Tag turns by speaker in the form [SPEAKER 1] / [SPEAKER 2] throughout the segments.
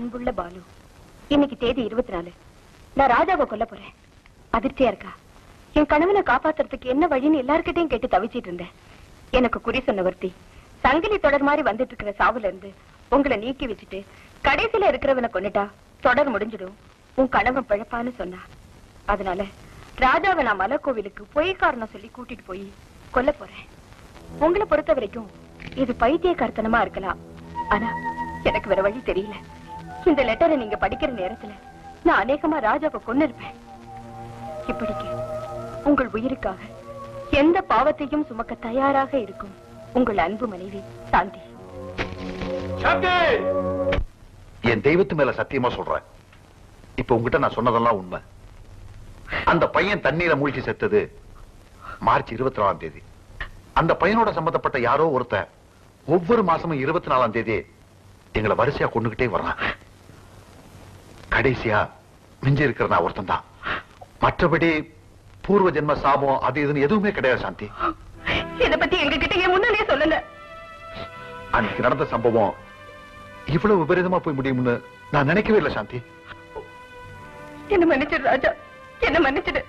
[SPEAKER 1] அன்புள்ள பாலு, இன்னைக்கு தேதி 24. நான் ராஜாவை கொல்ல போறேன். அதிர்ச்சியா இருக்கா? என் கணவனை காப்பாத்துறதுக்கு என்ன வழின்னு எல்லார்கிட்டையும் கேட்டு தவிச்சிட்டு இருந்தேன். எனக்கு குறி சொன்ன வர்த்தி சங்கிலி தொடர் மாதிரி வந்துட்டு இருக்கிற சாவுல இருந்து உங்களை நீக்கி வச்சுட்டு கடைசியில இருக்கிறவனை கொண்டுட்டா தொடர் முடிஞ்சிடும், உன் கணவன் பிழப்பான்னு சொன்னா. அதனால ராஜாவை நான் மலை கோவிலுக்கு பொய் காரணம் சொல்லி கூட்டிட்டு போய் கொல்ல போறேன். உங்களை பொறுத்த வரைக்கும் இது பைத்திய கர்த்தனமா இருக்கலாம். ஆனா எனக்கு வேற வழி தெரியல. இந்த லெட்டரை நீங்க படிக்கிற நேரத்துல நான் அநேகமா ராஜாவை கொன்னு இருப்பேன். இப்படிக்கு உங்கள் உயிருக்காக எந்த பாவத்தையும் சுமக்க தயாராக இருக்கும் உங்கள் அன்பு மனைவி சாந்தி.
[SPEAKER 2] என் தெய்வத்து மேல சத்தியமா சொல்றேன், இப்ப உங்ககிட்ட நான் சொன்னதெல்லாம் உண்மை. அந்த பையன் தண்ணீரை மூழ்கி செத்தது மார்ச் 24ஆம் தேதி. அந்த பையனோட சம்பந்தப்பட்ட யாரோ ஒருத்தன் ஒவ்வொரு மாசமும் 24ஆம் தேதி எங்களை வரிசையா கொண்டுகிட்டே வர்றான். கடைசியா மிஞ்சி இருக்கிற நான் ஒருத்தன் தான். மற்றபடி பூர்வ ஜென்ம சாபம் அது இதுன்னு எதுவுமே கிடையாது சாந்தி.
[SPEAKER 1] இதை பத்தி எங்ககிட்ட முன்னாலே சொல்லல.
[SPEAKER 2] அன்னைக்கு நடந்த சம்பவம் இவ்வளவு விபரீதமா போய் முடியும்னு நான் நினைக்கவே இல்லை சாந்தி.
[SPEAKER 1] என்ன மன்னிச்சிடு ராஜா, என்ன மன்னிச்சிடு.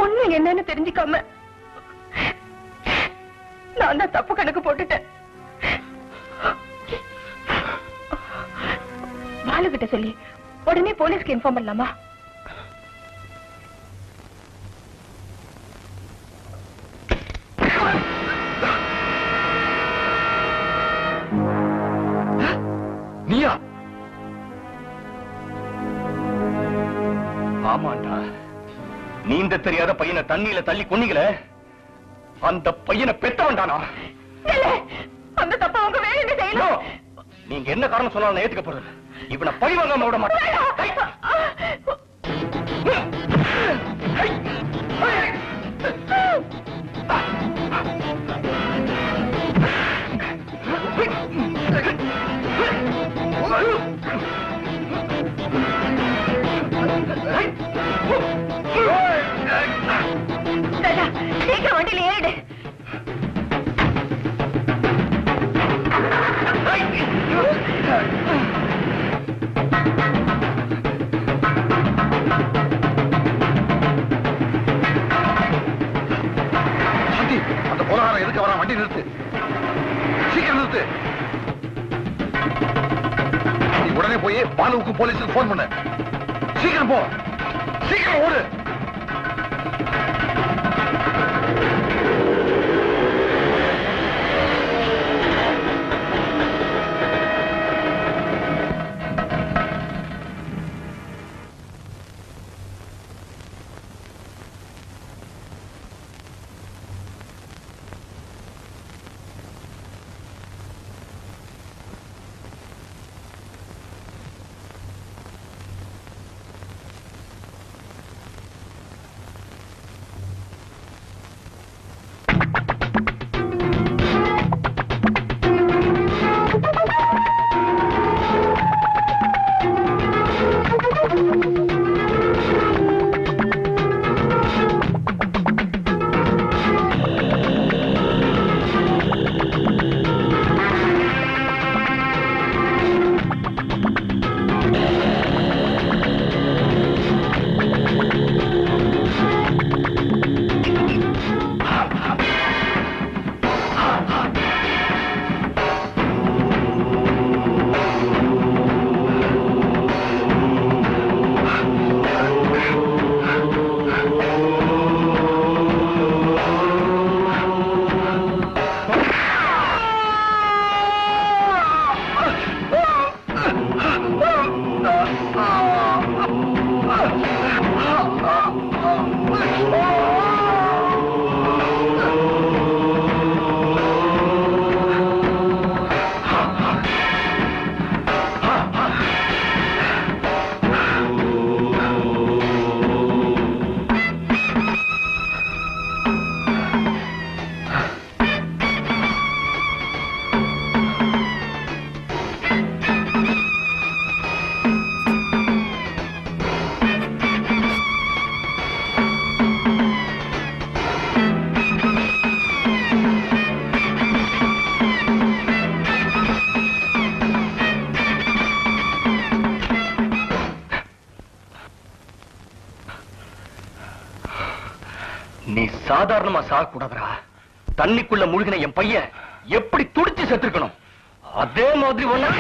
[SPEAKER 1] ஒண்ணு என்னன்னு தெரிஞ்சுக்காம நான் தான் தப்பு கணக்கு போட்டுட்டேன். பாலுகிட்ட சொல்லி உடனே போலீஸ்க்கு இன்ஃபார்ம் பண்ணலாமா?
[SPEAKER 2] நீயா?
[SPEAKER 3] ஆமாண்டா, நீந்த தெரியாத பையனை தண்ணியில தள்ளி கொன்னீங்களே, அந்த பையனை பெத்தவன்டானா?
[SPEAKER 1] அந்த தப்ப அவங்க வேணும்னு செய்யணும்.
[SPEAKER 3] நீங்க என்ன காரணம் சொன்னாலும் நான் ஏத்துக்க போறேன். இவனை பழி வாங்காம விட மாட்டேன்.
[SPEAKER 1] சீக்கிரம் வண்டியில ஏறிடு.
[SPEAKER 2] அந்த போராட்டம் எதுக்கு வர? வண்டி நிறுத்து, சீக்கிரம் நிறுத்து. நீ உடனே போய் பாலுவுக்கு போலீஸுக்கு போன் பண்ண. சீக்கிரம் போ, சீக்கிரம் ஓடு.
[SPEAKER 3] நீ சாதாரணமா சாகக்கூடாதா. தண்ணிக்குள்ள முழுகின என் பையன் எப்படி துடிச்சு செத்துருக்கணும், அதே மாதிரி ஒண்ணு.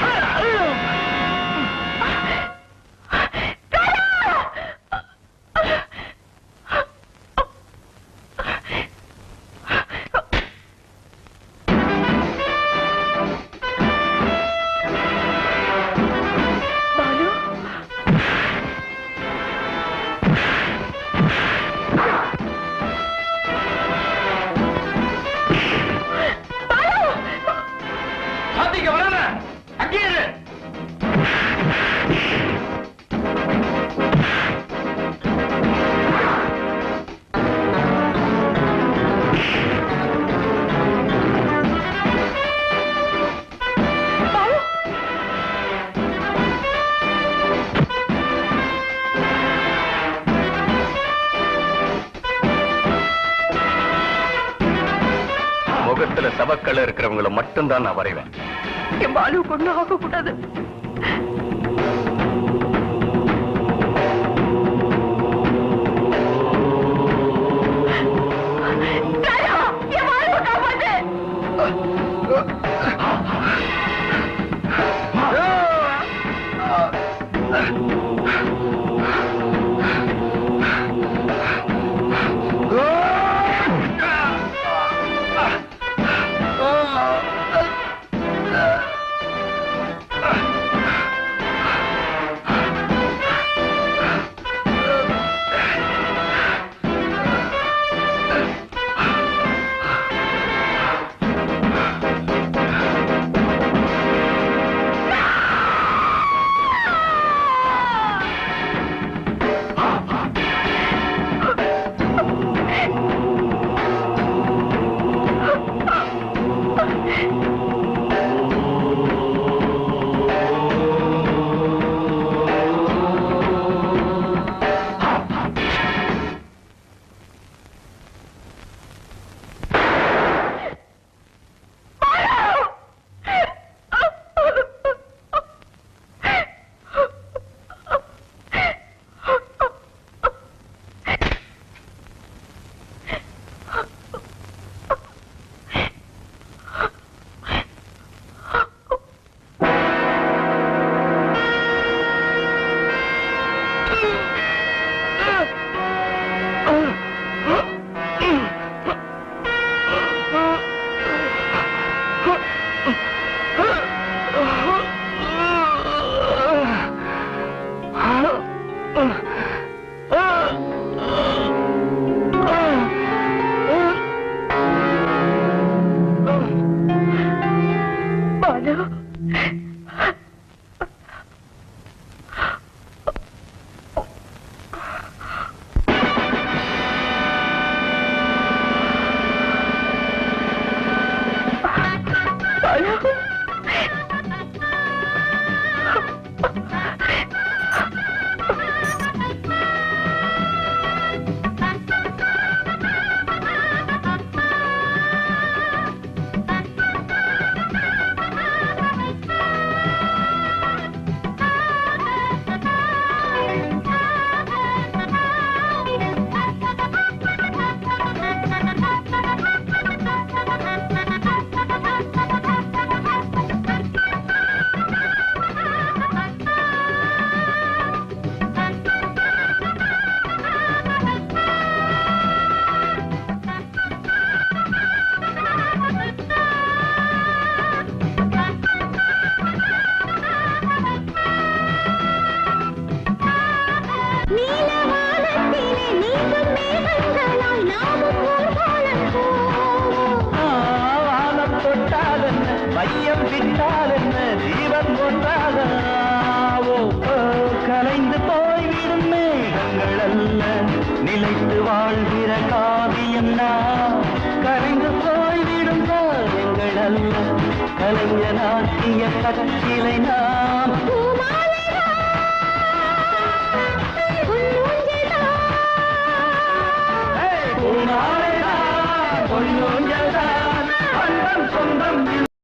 [SPEAKER 3] முகத்துல சவக்கல்ல இருக்கிறவங்களை மட்டும்தான் நான் வரைவேன்.
[SPEAKER 1] என் பாலு கொண்டு ஆக கூடாது.
[SPEAKER 4] மையம் விட்டால் என்ன ஜீவன் ஒன்றாகவோ கலைந்து போய்விடும் மேகங்கள் அல்ல நிலைத்து வாழ்கிற காவியம் நாம் கலைந்து போய்விடும் காவியங்கள் அல்ல கலைஞனாக்கிய கச்சிலை நாம்